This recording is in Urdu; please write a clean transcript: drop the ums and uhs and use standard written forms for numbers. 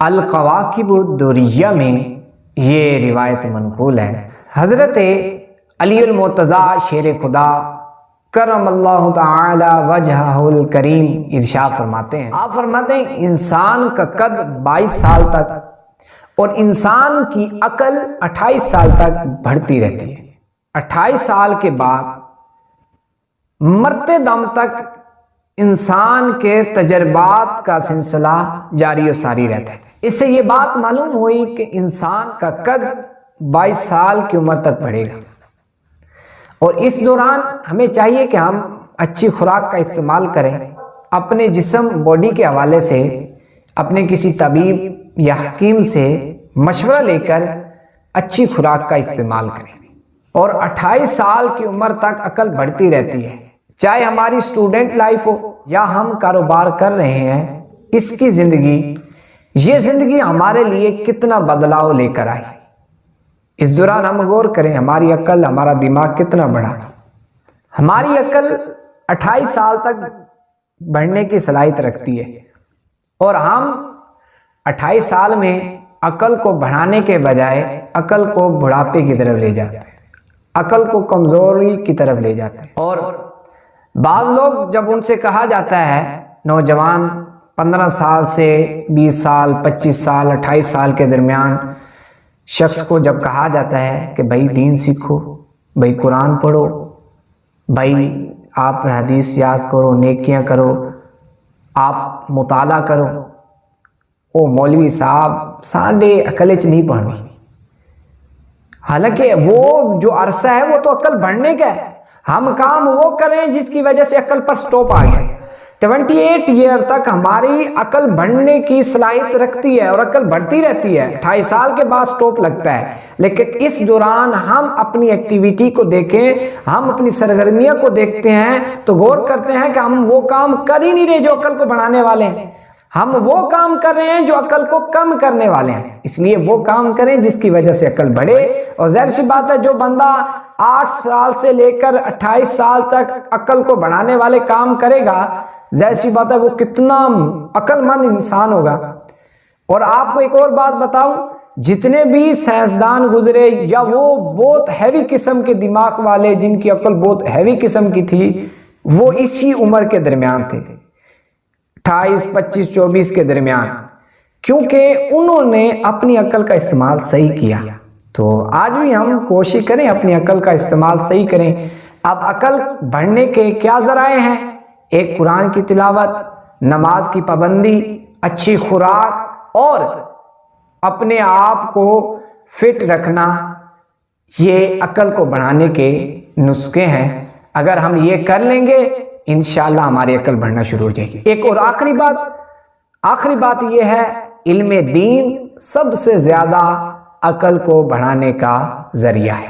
القواقب الدریہ میں یہ روایت منقول ہے۔ حضرت علی المرتضیٰ شیر خدا کرم اللہ تعالی وجہہ الکریم ارشاد فرماتے ہیں، آپ فرماتے ہیں انسان کا قد 22 سال تک اور انسان کی عقل 28 سال تک بڑھتی رہتی ہے۔ 28 سال کے بعد مرتے دم تک انسان کے تجربات کا سلسلہ جاری و ساری رہتا ہے۔ اس سے یہ بات معلوم ہوئی کہ انسان کا قد 22 سال کی عمر تک بڑھے گا، اور اس دوران ہمیں چاہیے کہ ہم اچھی خوراک کا استعمال کریں، اپنے جسم باڈی کے حوالے سے اپنے کسی طبیب یا حکیم سے مشورہ لے کر اچھی خوراک کا استعمال کریں، اور 28 سال کی عمر تک عقل بڑھتی رہتی ہے۔ چاہے ہماری اسٹوڈنٹ لائف ہو یا ہم کاروبار کر رہے ہیں، اس کی زندگی، یہ زندگی ہمارے لیے کتنا بدلاؤ لے کر آئی۔ اس دوران ہم غور کریں ہماری عقل، ہمارا دماغ کتنا بڑھا۔ ہماری عقل 28 سال تک بڑھنے کی صلاحیت رکھتی ہے، اور ہم 28 سال میں عقل کو بڑھانے کے بجائے عقل کو بڑھاپے کی طرف لے جاتے ہیں، عقل کو کمزوری کی طرف لے جاتے ہیں۔ اور بعض لوگ جب ان سے کہا جاتا ہے، نوجوان 15 سال سے 20 سال 25 سال 28 سال کے درمیان شخص کو جب کہا جاتا ہے کہ بھائی دین سیکھو، بھائی قرآن پڑھو، بھائی آپ حدیث یاد کرو، نیکیاں کرو، آپ مطالعہ کرو، او مولوی صاحب ساڈے عقل چ نہیں پڑھنی۔ حالانکہ وہ جو عرصہ ہے وہ تو عقل بڑھنے کا ہے، ہم کام وہ کریں جس کی وجہ سے عقل پر سٹاپ آ گیا۔ 28 ایئر تک ہماری عقل بڑھنے کی صلاحیت رکھتی ہے اور عقل بڑھتی رہتی ہے، 28 سال کے بعد سٹاپ لگتا ہے۔ لیکن اس دوران ہم اپنی ایکٹیویٹی کو دیکھیں، ہم اپنی سرگرمیوں کو دیکھتے ہیں تو غور کرتے ہیں کہ ہم وہ کام کر ہی نہیں رہے جو عقل کو بڑھانے والے ہیں، ہم وہ کام کر رہے ہیں جو عقل کو کم کرنے والے ہیں۔ اس لیے وہ کام کریں جس کی وجہ سے عقل بڑھے۔ اور ظاہر سی بات ہے جو بندہ 8 سال سے لے کر 28 سال تک عقل کو بڑھانے والے کام کرے گا، ظاہر سی بات ہے وہ کتنا عقل مند انسان ہوگا۔ اور آپ کو ایک اور بات بتاؤں، جتنے بھی سائنسدان گزرے یا وہ بہت ہیوی قسم کے دماغ والے جن کی عقل بہت ہیوی قسم کی تھی، وہ اسی عمر کے درمیان تھے، 28 25 24 کے درمیان، کیونکہ انہوں نے اپنی عقل کا استعمال صحیح کیا۔ تو آج بھی ہم کوشش کریں اپنی عقل کا استعمال صحیح کریں۔ اب عقل بڑھنے کے کیا ذرائع ہیں؟ ایک قرآن کی تلاوت، نماز کی پابندی، اچھی خوراک اور اپنے آپ کو فٹ رکھنا، یہ عقل کو بڑھانے کے نسخے ہیں۔ اگر ہم یہ کر لیں گے انشاءاللہ ہماری عقل بڑھنا شروع ہو جائے گی۔ ایک اور آخری بات یہ ہے، علم دین سب سے زیادہ عقل کو بڑھانے کا ذریعہ ہے۔